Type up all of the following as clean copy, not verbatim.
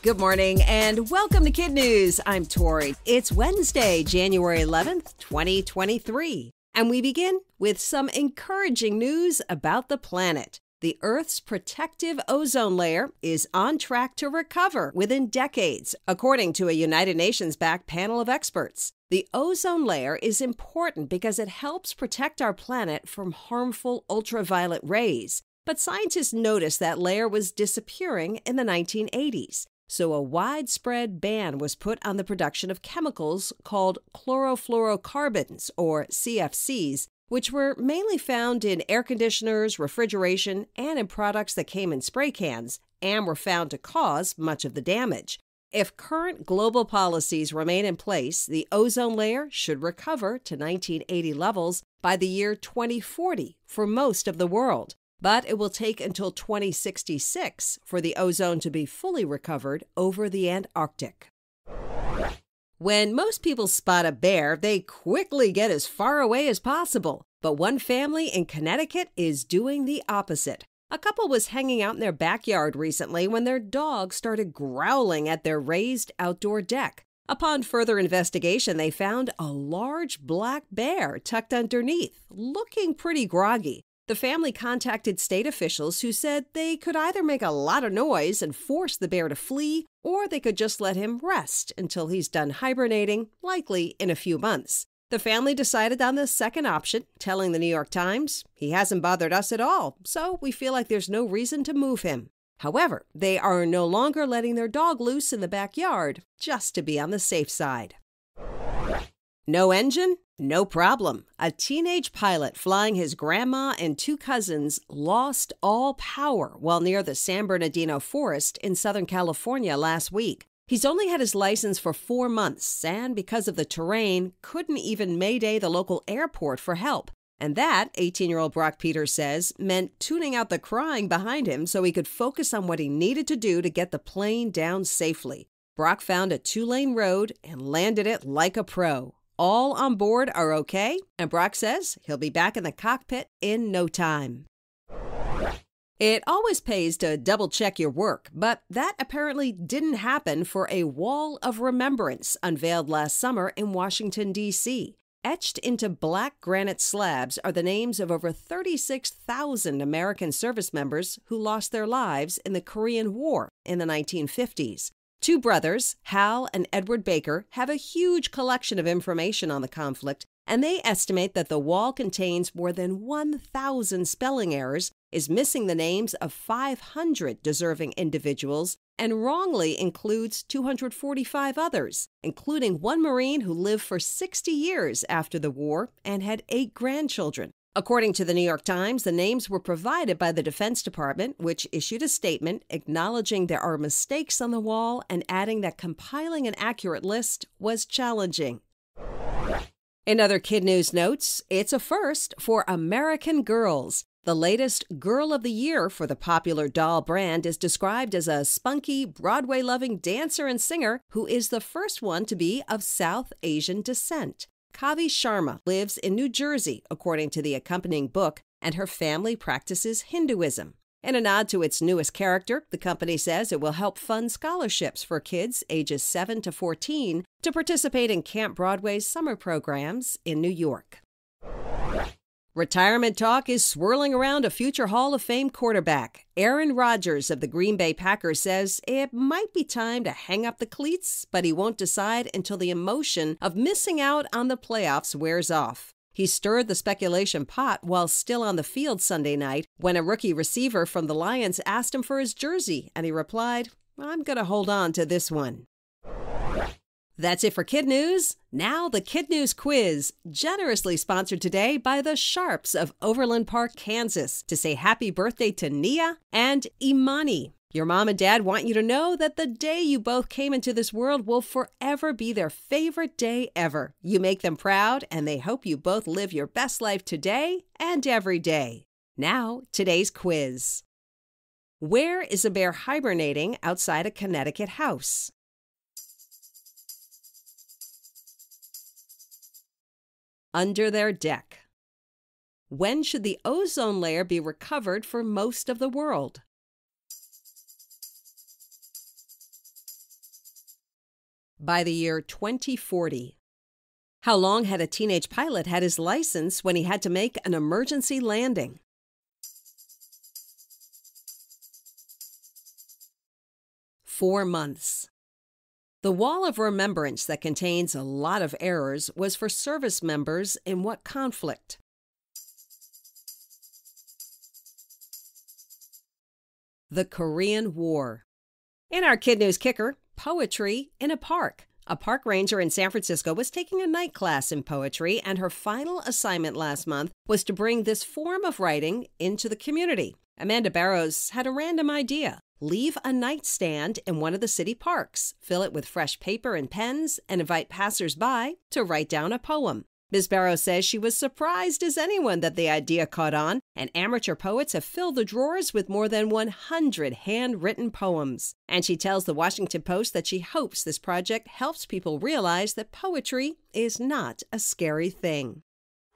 Good morning and welcome to KidNuz. I'm Tori. It's Wednesday, January 11th, 2023. And we begin with some encouraging news about the planet. The Earth's protective ozone layer is on track to recover within decades, according to a United Nations-backed panel of experts. The ozone layer is important because it helps protect our planet from harmful ultraviolet rays. But scientists noticed that layer was disappearing in the 1980s. So a widespread ban was put on the production of chemicals called chlorofluorocarbons, or CFCs, which were mainly found in air conditioners, refrigeration, and in products that came in spray cans, and were found to cause much of the damage. If current global policies remain in place, the ozone layer should recover to 1980 levels by the year 2040 for most of the world. But it will take until 2066 for the ozone to be fully recovered over the Antarctic. When most people spot a bear, they quickly get as far away as possible. But one family in Connecticut is doing the opposite. A couple was hanging out in their backyard recently when their dog started growling at their raised outdoor deck. Upon further investigation, they found a large black bear tucked underneath, looking pretty groggy. The family contacted state officials who said they could either make a lot of noise and force the bear to flee, or they could just let him rest until he's done hibernating, likely in a few months. The family decided on the second option, telling the New York Times, "He hasn't bothered us at all, so we feel like there's no reason to move him." However, they are no longer letting their dog loose in the backyard, just to be on the safe side. No engine? No problem. A teenage pilot flying his grandma and two cousins lost all power while near the San Bernardino forest in Southern California last week. He's only had his license for 4 months and, because of the terrain, couldn't even mayday the local airport for help. And that, 18-year-old Brock Peters says, meant tuning out the crying behind him so he could focus on what he needed to do to get the plane down safely. Brock found a 2-lane road and landed it like a pro. All on board are okay, and Brock says he'll be back in the cockpit in no time. It always pays to double-check your work, but that apparently didn't happen for a wall of remembrance unveiled last summer in Washington, D.C. Etched into black granite slabs are the names of over 36,000 American service members who lost their lives in the Korean War in the 1950s. Two brothers, Hal and Edward Baker, have a huge collection of information on the conflict, and they estimate that the wall contains more than 1,000 spelling errors, is missing the names of 500 deserving individuals, and wrongly includes 245 others, including one Marine who lived for 60 years after the war and had 8 grandchildren. According to the New York Times, the names were provided by the Defense Department, which issued a statement acknowledging there are mistakes on the wall and adding that compiling an accurate list was challenging. In other KidNuz notes, it's a first for American Girls. The latest Girl of the Year for the popular doll brand is described as a spunky, Broadway-loving dancer and singer who is the first one to be of South Asian descent. Kavi Sharma lives in New Jersey, according to the accompanying book, and her family practices Hinduism. In a nod to its newest character, the company says it will help fund scholarships for kids ages 7 to 14 to participate in Camp Broadway's summer programs in New York. Retirement talk is swirling around a future Hall of Fame quarterback. Aaron Rodgers of the Green Bay Packers says it might be time to hang up the cleats, but he won't decide until the emotion of missing out on the playoffs wears off. He stirred the speculation pot while still on the field Sunday night when a rookie receiver from the Lions asked him for his jersey, and he replied, "I'm going to hold on to this one." That's it for KidNuz. Now the KidNuz quiz, generously sponsored today by the Sharps of Overland Park, Kansas, to say happy birthday to Nia and Imani. Your mom and dad want you to know that the day you both came into this world will forever be their favorite day ever. You make them proud, and they hope you both live your best life today and every day. Now, today's quiz. Where is a bear hibernating outside a Connecticut house? Under their deck. When should the ozone layer be recovered for most of the world? by the year 2040. How long had a teenage pilot had his license when he had to make an emergency landing? 4 months. The wall of remembrance that contains a lot of errors was for service members in what conflict? The Korean War. In our KidNuz Kicker, poetry in a park. A park ranger in San Francisco was taking a night class in poetry, and her final assignment last month was to bring this form of writing into the community. Amanda Barrows had a random idea. Leave a nightstand in one of the city parks, fill it with fresh paper and pens, and invite passers-by to write down a poem. Ms. Barrows says she was surprised as anyone that the idea caught on, and amateur poets have filled the drawers with more than 100 handwritten poems. And she tells the Washington Post that she hopes this project helps people realize that poetry is not a scary thing.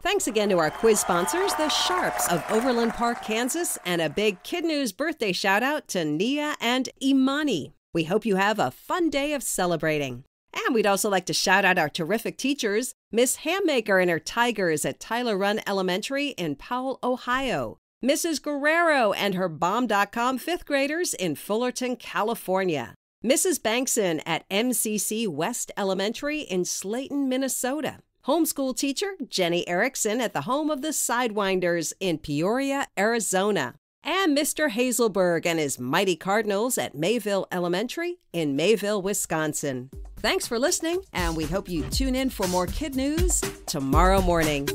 Thanks again to our quiz sponsors, the Sharps of Overland Park, Kansas, and a big KidNuz birthday shout-out to Nia and Imani. We hope you have a fun day of celebrating. And we'd also like to shout out our terrific teachers, Miss Hammaker and her Tigers at Tyler Run Elementary in Powell, Ohio, Mrs. Guerrero and her Bomb.com 5th graders in Fullerton, California, Mrs. Bankson at MCC West Elementary in Slayton, Minnesota, homeschool teacher Jenny Erickson at the home of the Sidewinders in Peoria, Arizona, and Mr. Hazelberg and his mighty Cardinals at Mayville Elementary in Mayville, Wisconsin. Thanks for listening, and we hope you tune in for more KidNuz tomorrow morning.